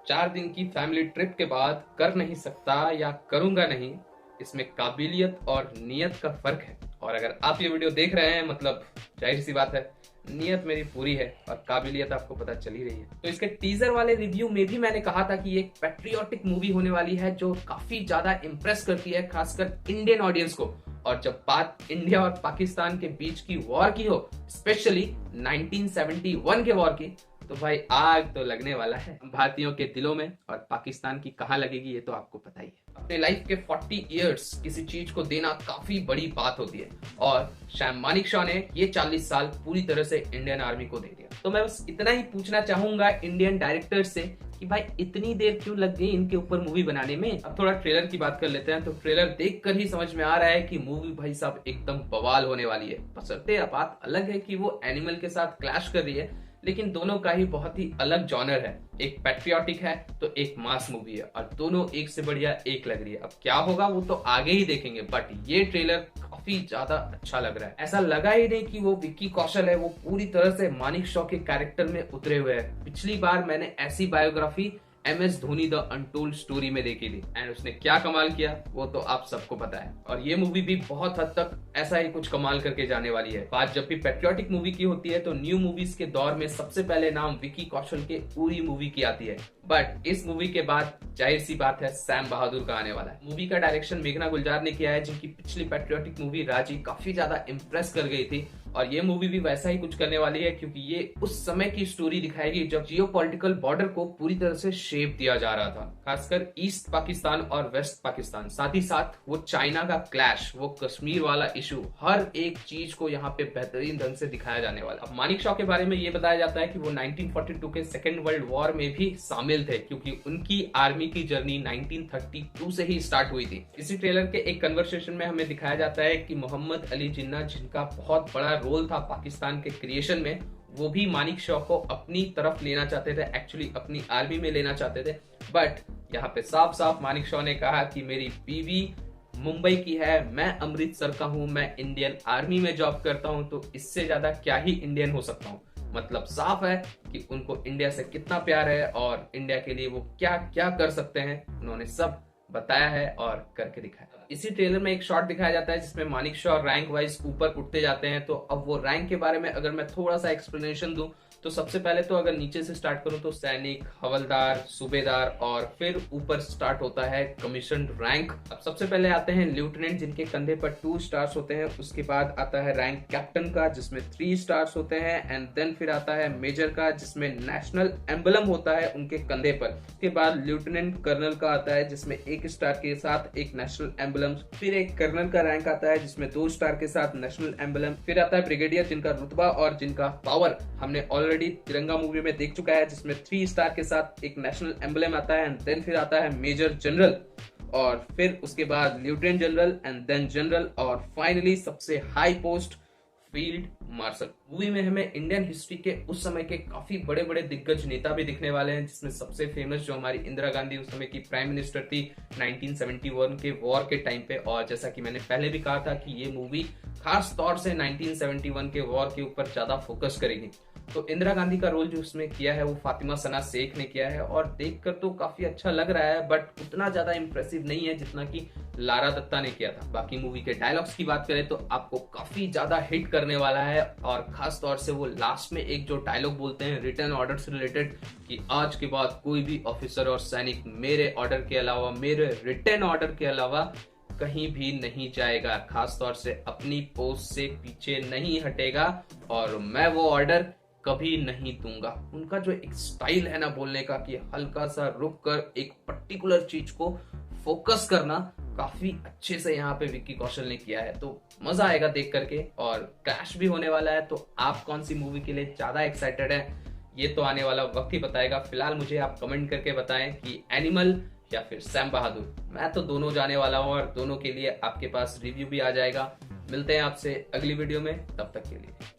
4 दिन की family trip के बाद कर नहीं सकता या करूंगा नहीं, इसमें काबिलियत और नियत का फर्क है। और अगर आप ये वीडियो देख रहे हैं मतलब जाहिर सी बात है नियत मेरी पूरी है और काबिलियत आपको पता चल ही रही है। तो इसके टीजर वाले रिव्यू में भी मैंने कहा था कि ये एक पैट्रियोटिक मूवी होने वाली है जो काफी ज्यादा इंप्रेस करती है खासकर इंडियन ऑडियंस को। और जब बात इंडिया और पाकिस्तान के बीच की वॉर की हो, स्पेशली 1971 के वॉर की, तो भाई आग तो लगने वाला है भारतीयों के दिलों में। और पाकिस्तान की कहां लगेगी ये तो आपको पता ही है। अपने लाइफ के 40 इयर्स किसी चीज को देना काफी बड़ी बात होती है और सैम मानेकशॉ ने ये 40 साल पूरी तरह से इंडियन आर्मी को दे दिया। तो मैं बस इतना ही पूछना चाहूंगा इंडियन डायरेक्टर से कि भाई इतनी देर क्यों लग गई इनके ऊपर मूवी बनाने में। अब थोड़ा ट्रेलर की बात कर लेते हैं। तो ट्रेलर देखकर ही समझ में आ रहा है कि मूवी भाई साहब एकदम बवाल होने वाली है। बशर्ते बात अलग है कि वो एनिमल के साथ क्लैश कर रही है, लेकिन दोनों का ही बहुत ही अलग जॉनर है। एक पैट्रियोटिक है तो एक मास मूवी है और दोनों एक से बढ़िया एक लग रही है। अब क्या होगा वो तो आगे ही देखेंगे, बट ये ट्रेलर काफी ज्यादा अच्छा लग रहा है। ऐसा लगा ही नहीं कि वो विक्की कौशल है वो पूरी तरह से मानेकशॉ के कैरेक्टर में उतरे हुए हैं। पिछली बार मैंने ऐसी biography MS Dhoni the untold story में देखी थी एंड उसने क्या कमाल किया वो तो आप सबको पता है। और ये मूवी भी बहुत हद तक ऐसा ही कुछ कमाल करके जाने वाली है। बात जब भी पैट्रियोटिक मूवी की होती है तो न्यू मूवीज के दौर में सबसे पहले नाम विक्की कौशल के पूरी मूवी की आती है, बट इस मूवी के बाद जाहिर सी बात है सैम बहादुर का आने वाला है। मूवी का डायरेक्शन मेघना गुलजार ने किया है, जिनकी पिछली पैट्रियोटिक मूवी राजी काफी ज्यादा इंप्रेस कर गई थी। और ये मूवी भी वैसा ही कुछ करने वाली है, क्योंकि ये उस समय की स्टोरी दिखाएगी जब जियोपॉलिटिकल बॉर्डर को पूरी तरह से शेप दिया जा रहा था, खासकर ईस्ट पाकिस्तान और वेस्ट पाकिस्तान। साथ ही साथ वो चाइना का क्लैश, वो कश्मीर वाला इशू, हर एक चीज को यहाँ पे बेहतरीन ढंग से दिखाया जाने वाला। अब मानेकशॉ के बारे में ये बताया जाता है कि वो 1942 के सेकेंड वर्ल्ड वॉर में भी शामिल थे, क्योंकि उनकी आर्मी की जर्नी 1932 से ही स्टार्ट हुई थी। इसी ट्रेलर के एक कन्वर्सेशन में हमें दिखाया जाता है कि मोहम्मद अली जिन्ना, जिनका बहुत बड़ा रोल था पाकिस्तान के क्रिएशन में, वो भी मानेकशॉ को अपनी तरफ लेना चाहते थे, एक्चुअली अपनी आर्मी में लेना चाहते थे। बट यहाँ पे साफ साफ मानेकशॉ ने कहा कि मेरी बीवी मुंबई की है, मैं अमृतसर का हूँ, मैं इंडियन आर्मी में जॉब करता हूँ, तो इससे ज्यादा क्या ही इंडियन हो सकता हूँ। मतलब साफ है कि उनको इंडिया से कितना प्यार है और इंडिया के लिए वो क्या क्या कर सकते हैं, उन्होंने सब बताया है और करके दिखाया। इसी ट्रेलर में एक शॉट दिखाया जाता है जिसमें मानेकशॉ रैंक वाइज ऊपर उठते जाते हैं। तो अब वो रैंक के बारे में अगर मैं थोड़ा सा एक्सप्लेनेशन दूं तो सबसे पहले तो अगर नीचे से स्टार्ट करूं तो सैनिक, हवलदार, सूबेदार और फिर ऊपर स्टार्ट होता है कमीशन रैंक। अब सबसे पहले आते हैं लेफ्टिनेंट, जिनके कंधे पर 2 स्टार्स होते हैं। उसके बाद आता है रैंक कैप्टन का, जिसमें 3 स्टार्स होते हैं। एंड देन फिर आता है मेजर का, जिसमें नेशनल एम्बलम होता है उनके कंधे पर। उसके बाद लेफ्टिनेंट कर्नल का आता है, जिसमें 1 स्टार के साथ एक नेशनल एम्बलम। फिर एक कर्नल का रैंक आता है जिसमें 2 स्टार के साथ नेशनल एम्बलम। फिर आता है ब्रिगेडियर, जिनका रुतबा और जिनका पावर हमने ऑलरेडी तिरंगा मूवी में देख चुका है, जिसमें 3 स्टार के साथ एक नेशनल एम्बलम आता है। एंड देन फिर आता है मेजर जनरल, और फिर उसके बाद lieutenant general and then general, और फाइनली सबसे high post field marshal. Movie में हमें इंडियन हिस्ट्री के उस समय के काफी बड़े बड़े दिग्गज नेता भी दिखने वाले हैं, जिसमें सबसे फेमस जो हमारी इंदिरा गांधी उस समय की प्राइम मिनिस्टर थी 1971 के वॉर के टाइम पे। और जैसा कि मैंने पहले भी कहा था कि ये मूवी खास तौर से 1971 के वॉर के ऊपर ज्यादा फोकस करेगी। तो इंदिरा गांधी का रोल जो उसमें किया है वो फातिमा सना शेख ने किया है, और देखकर तो काफी अच्छा लग रहा है, बट उतना ज्यादा इंप्रेसिव नहीं है जितना कि लारा दत्ता ने किया था। बाकी मूवी के डायलॉग्स की बात करें तो आपको काफी ज्यादा हिट करने वाला है, और खास तौर से वो लास्ट में एक जो डायलॉग बोलते हैं रिटर्न ऑर्डर से रिलेटेड, कि आज के बाद कोई भी ऑफिसर और सैनिक मेरे ऑर्डर के अलावा, मेरे रिटर्न ऑर्डर के अलावा कहीं भी नहीं जाएगा, खास तौर से अपनी पोस्ट से पीछे नहीं हटेगा, और मैं वो ऑर्डर कभी नहीं दूंगा। उनका जो एक स्टाइल है ना बोलने का, कि हल्का सा रुक कर एक पर्टिकुलर चीज को फोकस करना, काफी अच्छे से यहाँ पे विक्की कौशल ने किया है। तो मजा आएगा देख करके, और क्लैश भी होने वाला है। तो आप कौन सी मूवी के लिए ज्यादा एक्साइटेड है ये तो आने वाला वक्त ही बताएगा। फिलहाल मुझे आप कमेंट करके बताएं कि एनिमल या फिर सैम बहादुर। मैं तो दोनों जाने वाला हूँ और दोनों के लिए आपके पास रिव्यू भी आ जाएगा। मिलते हैं आपसे अगली वीडियो में, तब तक के लिए।